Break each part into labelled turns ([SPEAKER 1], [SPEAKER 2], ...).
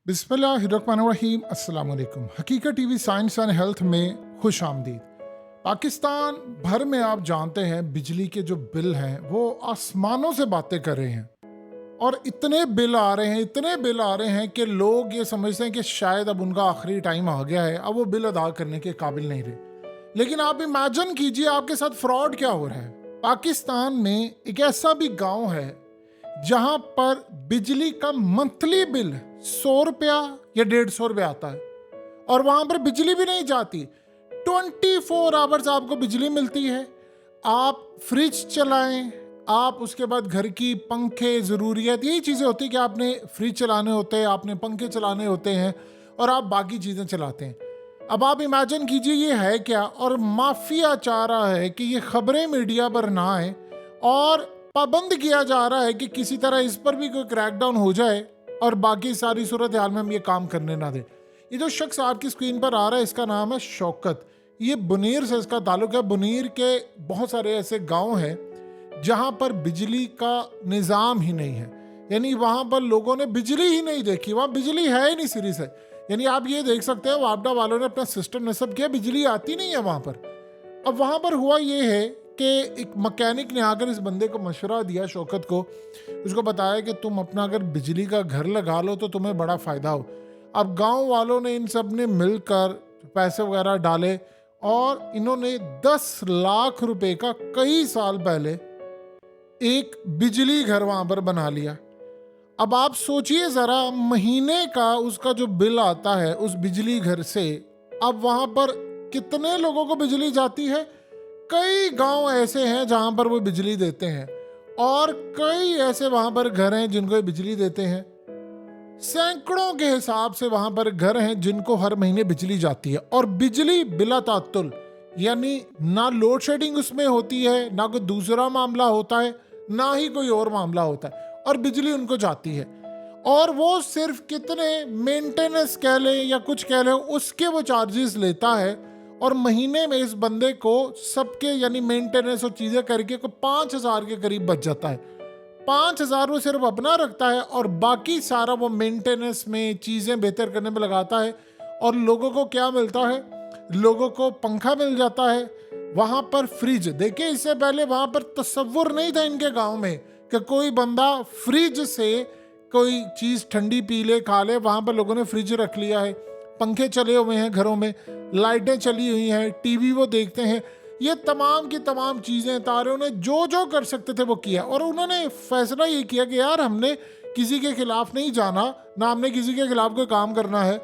[SPEAKER 1] बिस्मिल्लाहिर्रहमानिर्रहीम। अस्सलाम वालेकुम। हकीकत टीवी साइंस एंड हेल्थ में खुश आमदीद। पाकिस्तान भर में आप जानते हैं बिजली के जो बिल हैं वो आसमानों से बातें कर रहे हैं और इतने बिल आ रहे हैं, इतने बिल आ रहे हैं कि लोग ये समझते हैं कि शायद अब उनका आखिरी टाइम आ गया है, अब वो बिल अदा करने के काबिल नहीं रहे। लेकिन आप इमेजिन कीजिए आपके साथ फ्रॉड क्या हो रहा है। पाकिस्तान में एक ऐसा भी गांव है जहां पर बिजली का मंथली बिल 100 रुपया या 150 रुपया आता है और वहां पर बिजली भी नहीं जाती। 24 आवर्स आपको बिजली मिलती है। आप फ्रिज चलाएं, आप उसके बाद घर की पंखे, ज़रूरियत, यही चीज़ें होती है कि आपने फ्रिज चलाने होते हैं, आपने पंखे चलाने होते हैं और आप बाकी चीज़ें चलाते हैं। अब आप इमेजिन कीजिए ये है क्या। और माफिया चाह रहा है कि ये खबरें मीडिया पर ना आए और पाबंद किया जा रहा है कि किसी तरह इस पर भी कोई क्रैकडाउन हो जाए और बाकी सारी सूरत हाल में हम ये काम करने ना दें। ये जो शख्स आपकी स्क्रीन पर आ रहा है इसका नाम है शौकत। ये बुनीर से इसका ताल्लुक है। बुनीर के बहुत सारे ऐसे गांव हैं जहां पर बिजली का निज़ाम ही नहीं है, यानी वहां पर लोगों ने बिजली ही नहीं देखी, वहां बिजली है ही नहीं सिरी से। यानी आप ये देख सकते हैं वापडा वालों ने अपना सिस्टम नस्ब किया, बिजली आती नहीं है वहां पर। अब वहां पर हुआ ये है कि एक मैकेनिक ने आकर इस बंदे को मशवरा दिया, शौकत को, उसको बताया कि तुम अपना अगर बिजली का घर लगा लो तो तुम्हें बड़ा फ़ायदा हो। अब गांव वालों ने इन सब ने मिलकर पैसे वगैरह डाले और इन्होंने 10 लाख रुपए का कई साल पहले एक बिजली घर वहां पर बना लिया। अब आप सोचिए ज़रा, महीने का उसका जो बिल आता है उस बिजली घर से, अब वहां पर कितने लोगों को बिजली जाती है। कई गांव ऐसे हैं जहां पर वो बिजली देते हैं और कई ऐसे वहां पर घर हैं जिनको बिजली देते हैं। सैकड़ों के हिसाब से वहां पर घर हैं जिनको हर महीने बिजली जाती है और बिजली बिला तात्तुल, यानी ना लोड शेडिंग उसमें होती है, ना कोई दूसरा मामला होता है, ना ही कोई और मामला होता है और बिजली उनको जाती है। और वो सिर्फ कितने मेंटेनेंस कह लें या कुछ कह लें उसके वो चार्जेस लेता है और महीने में इस बंदे को सबके यानी मेंटेनेंस और चीज़ें करके को 5,000 के करीब बच जाता है। 5,000 वो सिर्फ अपना रखता है और बाकी सारा वो मेंटेनेंस में, चीज़ें बेहतर करने में लगाता है। और लोगों को क्या मिलता है, लोगों को पंखा मिल जाता है, वहाँ पर फ्रिज। देखिए इससे पहले वहाँ पर तसव्वुर नहीं था इनके गांव में कि कोई बंदा फ्रिज से कोई चीज़ ठंडी पी ले, खा ले। वहाँ पर लोगों ने फ्रिज रख लिया है, पंखे चले हुए हैं घरों में, लाइटें चली हुई हैं, टीवी वो देखते हैं। ये तमाम की तमाम चीज़ें तारों ने जो जो कर सकते थे वो किया और उन्होंने फैसला ये किया कि यार हमने किसी के खिलाफ नहीं जाना, ना हमने किसी के खिलाफ कोई काम करना है।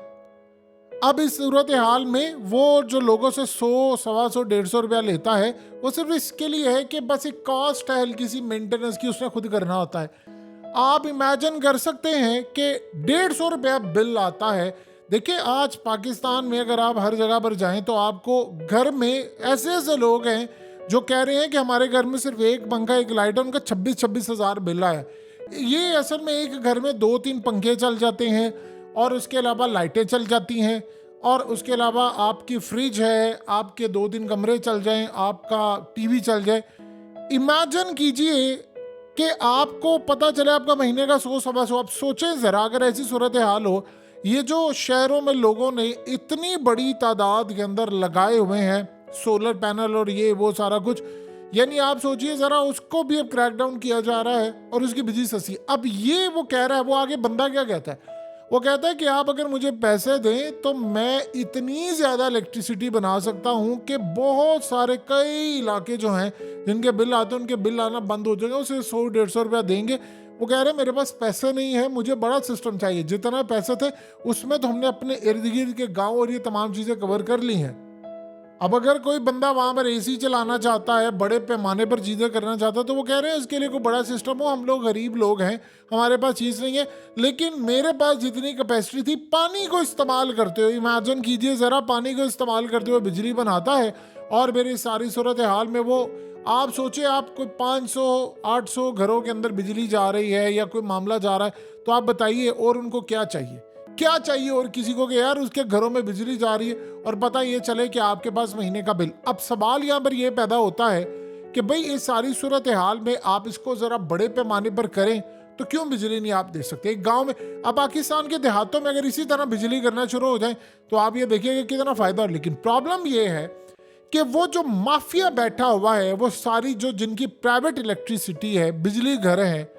[SPEAKER 1] अब इस सूरत हाल में वो जो लोगों से 100, 125, 150 रुपया लेता है वो सिर्फ इसके लिए है कि बस एक कॉस्ट है हल्की सी मेंटेनेंस की, उसने खुद करना होता है। आप इमेजिन कर सकते हैं कि 150 रुपया बिल आता है। देखिए आज पाकिस्तान में अगर आप हर जगह पर जाएं तो आपको घर में ऐसे ऐसे लोग हैं जो कह रहे हैं कि हमारे घर में सिर्फ एक पंखा, एक लाइट है, उनका 26-26 हज़ार बिल आया। ये असल में एक घर में 2-3 पंखे चल जाते हैं और उसके अलावा लाइटें चल जाती हैं और उसके अलावा आपकी फ्रिज है, आपके 2-3 कमरे चल जाएं, आपका टीवी चल जाए। इमेजिन कीजिए कि आपको पता चले आपका महीने का 100-125। आप सोचें ज़रा अगर ऐसी सूरत हाल हो। ये जो शहरों में लोगों ने इतनी बड़ी तादाद के अंदर लगाए हुए हैं सोलर पैनल और ये वो सारा कुछ, यानी आप सोचिए ज़रा, उसको भी अब क्रैकडाउन किया जा रहा है और उसकी बिजली सस्ती। अब ये वो कह रहा है, वो आगे बंदा क्या कहता है, वो कहता है कि आप अगर मुझे पैसे दें तो मैं इतनी ज़्यादा इलेक्ट्रिसिटी बना सकता हूँ कि बहुत सारे कई इलाके जो हैं जिनके बिल आते हैं उनके बिल आना बंद हो जाएंगे। उसे 100-150 रुपया देंगे। वो कह रहे हैं मेरे पास पैसे नहीं है, मुझे बड़ा सिस्टम चाहिए। जितना पैसे थे उसमें तो हमने अपने इर्द गिर्द के गाँव और ये तमाम चीज़ें कवर कर ली हैं। अब अगर कोई बंदा वहां पर एसी चलाना चाहता है, बड़े पैमाने पर चीज़ें करना चाहता है, तो वो कह रहे हैं उसके लिए कोई बड़ा सिस्टम हो, हम लोग गरीब लोग हैं, हमारे पास चीज़ नहीं है। लेकिन मेरे पास जितनी कैपेसिटी थी, पानी को इस्तेमाल करते हुए, इमेजिन कीजिए ज़रा, पानी को इस्तेमाल करते हुए बिजली बनाता है और मेरी सारी सूरत हाल में वो, आप सोचिए आप कोई 500-800 घरों के अंदर बिजली जा रही है या कोई मामला जा रहा है, तो आप बताइए और उनको क्या चाहिए, क्या चाहिए और किसी को कि यार उसके घरों में बिजली जा रही है और पता ये चले कि आपके पास महीने का बिल। अब सवाल यहाँ पर ये पैदा होता है कि भाई इस सारी सूरत हाल में आप इसको ज़रा बड़े पैमाने पर करें तो क्यों बिजली नहीं आप दे सकते एक गांव में? अब पाकिस्तान के देहातों में अगर इसी तरह बिजली करना शुरू हो जाए तो आप ये देखिएगा कितना फायदा हो। लेकिन प्रॉब्लम ये है कि वो जो माफिया बैठा हुआ है, वो सारी जो जिनकी प्राइवेट इलेक्ट्रिसिटी है, बिजली घर है,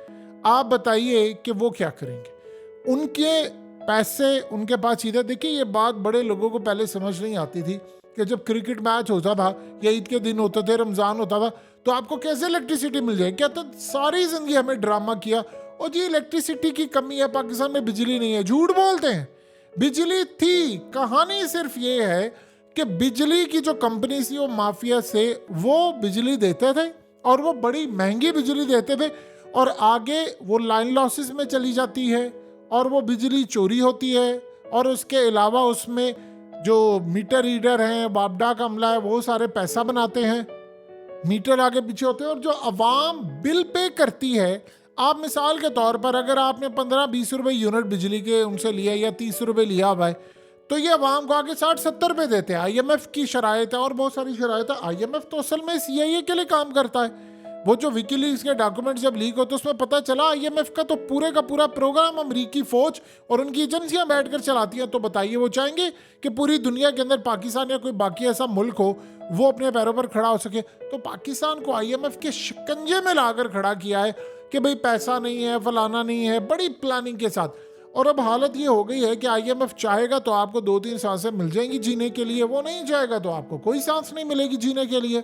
[SPEAKER 1] आप बताइए कि वो क्या करेंगे? उनके पैसे उनके पास चीजें। देखिए ये बात बड़े लोगों को पहले समझ नहीं आती थी कि जब क्रिकेट मैच होता था या ईद के दिन होते थे, रमजान होता था, तो आपको कैसे इलेक्ट्रिसिटी मिल जाए? क्या तो सारी जिंदगी हमें ड्रामा किया और जी इलेक्ट्रिसिटी की कमी है, पाकिस्तान में बिजली नहीं है। झूठ बोलते हैं, बिजली थी। कहानी सिर्फ ये है कि बिजली की जो कंपनी थी वो माफिया से वो बिजली देते थे और वो बड़ी महंगी बिजली देते थे और आगे वो लाइन लॉसेस में चली जाती है और वो बिजली चोरी होती है। और उसके अलावा उसमें जो मीटर रीडर हैं, बापडा का अमला है, वो सारे पैसा बनाते हैं, मीटर आगे पीछे होते हैं। और जो अवाम बिल पे करती है, आप मिसाल के तौर पर अगर आपने 15-20 रुपए यूनिट बिजली के उनसे लिया या 30 रुपए लिया हुआ है, तो ये अवाम को आगे 60-70 रुपए देते हैं। IMF की शराइत है और बहुत सारी शराइत है। IMF तो असल में CIA के लिए काम करता है। वो जो विकीलीक्स के डॉक्यूमेंट जब लीक होते उसमें पता चला IMF का तो पूरे का पूरा प्रोग्राम अमेरिकी फौज और उनकी एजेंसियां बैठकर चलाती हैं। तो बताइए वो चाहेंगे कि पूरी दुनिया के अंदर पाकिस्तान या कोई बाकी ऐसा मुल्क हो वो अपने पैरों पर खड़ा हो सके? तो पाकिस्तान को IMF के शिकंजे में लाकर खड़ा किया है कि भाई पैसा नहीं है, फलाना नहीं है, बड़ी प्लानिंग के साथ। और अब हालत ये हो गई है कि IMF चाहेगा तो आपको 2-3 सांसें मिल जाएंगी जीने के लिए, वो नहीं चाहेगा तो आपको कोई सांस नहीं मिलेगी जीने के लिए।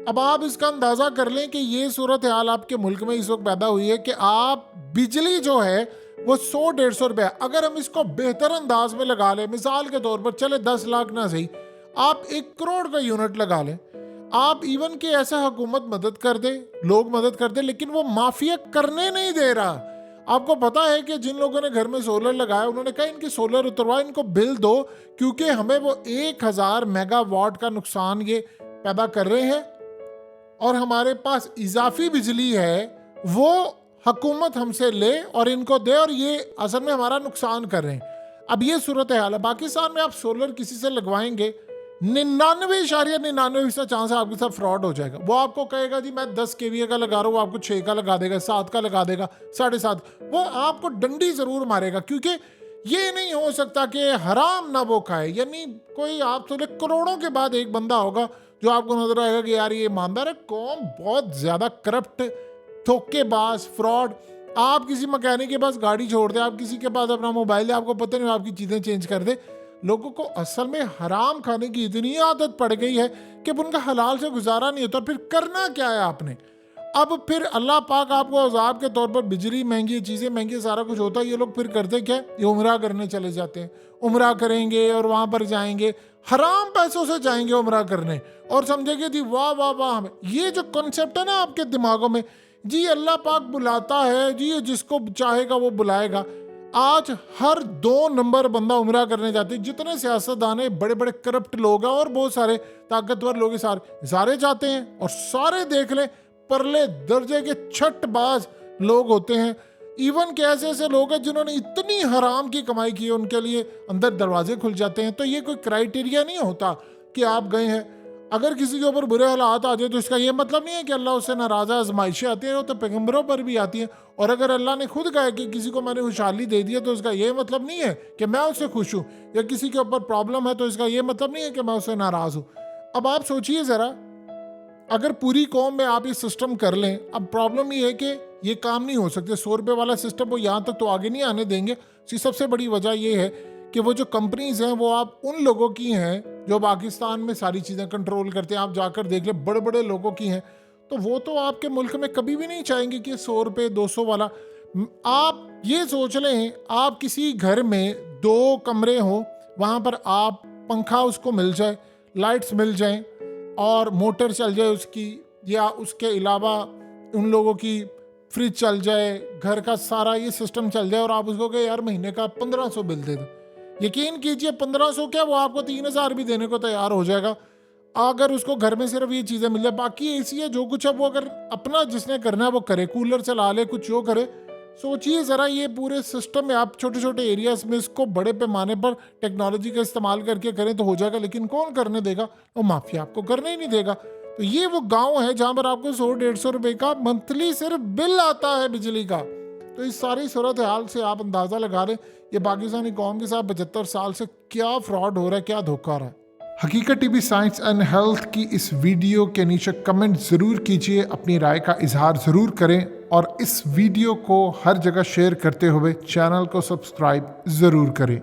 [SPEAKER 1] अब आप इसका अंदाजा कर लें कि ये सूरत हाल आपके मुल्क में इस वक्त पैदा हुई है कि आप बिजली जो है वो 100-150 रुपए, अगर हम इसको बेहतर अंदाज में लगा लें, मिसाल के तौर पर चले 10 लाख ना सही, आप 1 करोड़ का यूनिट लगा लें। आप इवन के ऐसा हुकूमत मदद कर दे, लोग मदद कर दे, लेकिन वो माफिया करने नहीं दे रहा। आपको पता है कि जिन लोगों ने घर में सोलर लगाया उन्होंने कहा इनकी सोलर उतरवा, इनको बिल दो, क्योंकि हमें वो 1000 मेगावाट का नुकसान ये पैदा कर रहे हैं और हमारे पास इजाफी बिजली है वो हुकूमत हमसे ले और इनको दे और ये असल में हमारा नुकसान कर रहे हैं। अब ये सूरत हाल है। पाकिस्तान में आप सोलर किसी से लगवाएंगे, 99.99% चांस है आपके साथ फ्रॉड हो जाएगा। वो आपको कहेगा जी मैं 10 kVA का लगा रहा हूँ, वो आपको 6 का लगा देगा, 7 का लगा देगा, 7.5। वो आपको डंडी जरूर मारेगा, क्योंकि ये नहीं हो सकता कि हराम ना वो खाए। यानी कोई आप थोड़े करोड़ों के बाद एक बंदा होगा जो आपको नजर आएगा कि यार ये ईमानदार है। कौम बहुत ज्यादा करप्ट, धोखेबाज, फ्रॉड। आप किसी मैकेनिक के पास गाड़ी छोड़ दे, आप किसी के पास अपना मोबाइल दे, आपको पता नहीं आपकी चीजें चेंज कर दे। लोगों को असल में हराम खाने की इतनी आदत पड़ गई है कि उनका हलाल से गुजारा नहीं होता। फिर करना क्या है आपने? अब फिर अल्लाह पाक आपको अजाब के तौर पर बिजली महंगी, चीज़ें महंगी, सारा कुछ होता है। ये लोग फिर करते क्या? ये उम्रा करने चले जाते हैं। उम्रा करेंगे और वहाँ पर जाएंगे, हराम पैसों से जाएंगे उम्रा करने और समझेंगे जी वाह वाह वाह। हमें ये जो कॉन्सेप्ट है ना आपके दिमागों में, जी अल्लाह पाक बुलाता है, जी जिसको चाहेगा वो बुलाएगा। आज हर 2 नंबर बंदा उम्रा करने जाते हैं। जितने सियासतदान है, बड़े बड़े करप्ट लोग हैं और बहुत सारे ताकतवर लोग सारे जाते हैं और सारे देख लें परले दर्जे के छठबाज लोग होते हैं। इवन के ऐसे ऐसे लोग हैं जिन्होंने इतनी हराम की कमाई की है, उनके लिए अंदर दरवाजे खुल जाते हैं। तो ये कोई क्राइटेरिया नहीं होता कि आप गए हैं। अगर किसी के ऊपर बुरे हालात आ जाए तो इसका ये मतलब नहीं है कि अल्लाह उससे नाराज है। आजमाइशें आती हैं तो पैगंबरों पर भी आती हैं। और अगर अल्लाह ने खुद कहा कि किसी को मैंने खुशहाली दे दी है तो इसका ये मतलब नहीं है कि मैं उससे खुश हूँ, या किसी के ऊपर प्रॉब्लम है तो इसका ये मतलब नहीं है कि मैं उससे नाराज हूँ। अब आप सोचिए जरा, अगर पूरी कौम में आप ये सिस्टम कर लें, अब प्रॉब्लम ये है कि ये काम नहीं हो सकते। 100 रुपये वाला सिस्टम वो यहाँ तक तो आगे नहीं आने देंगे। इसकी सबसे बड़ी वजह ये है कि वो जो कंपनीज हैं वो आप उन लोगों की हैं जो पाकिस्तान में सारी चीज़ें कंट्रोल करते हैं। आप जाकर देख लें, बड़े बड़े लोगों की हैं। तो वो तो आपके मुल्क में कभी भी नहीं चाहेंगे कि 100 रुपये 200 वाला। आप ये सोच लें, आप किसी घर में 2 कमरे हों, वहाँ पर आप पंखा उसको मिल जाए, लाइट्स मिल जाएं और मोटर चल जाए उसकी, या उसके अलावा उन लोगों की फ्रिज चल जाए, घर का सारा ये सिस्टम चल जाए और आप उसको कहे यार महीने का 1500 बिल दे दो। यकीन कीजिए 1500 क्या, वो आपको 3000 भी देने को तैयार हो जाएगा अगर उसको घर में सिर्फ ये चीज़ें मिल जाए। बाकी एसी है, जो कुछ है वो अगर अपना जिसने करना है वो करे, कूलर चला ले, कुछ जो करे। सोचिए ज़रा, ये पूरे सिस्टम में आप छोटे छोटे एरियाज में इसको बड़े पैमाने पर टेक्नोलॉजी का इस्तेमाल करके करें तो हो जाएगा। लेकिन कौन करने देगा? वो माफिया आपको करने ही नहीं देगा। तो ये वो गांव है जहां पर आपको 100-150 रुपए का मंथली सिर्फ बिल आता है बिजली का। तो इस सारी सूरत हाल से आप अंदाज़ा लगा लें ये पाकिस्तानी कौम के साथ 75 साल से क्या फ्रॉड हो रहा है, क्या धोखा हो रहा है। हकीकत टीवी साइंस एंड हेल्थ की इस वीडियो के नीचे कमेंट ज़रूर कीजिए, अपनी राय का इजहार ज़रूर करें और इस वीडियो को हर जगह शेयर करते हुए चैनल को सब्सक्राइब ज़रूर करें।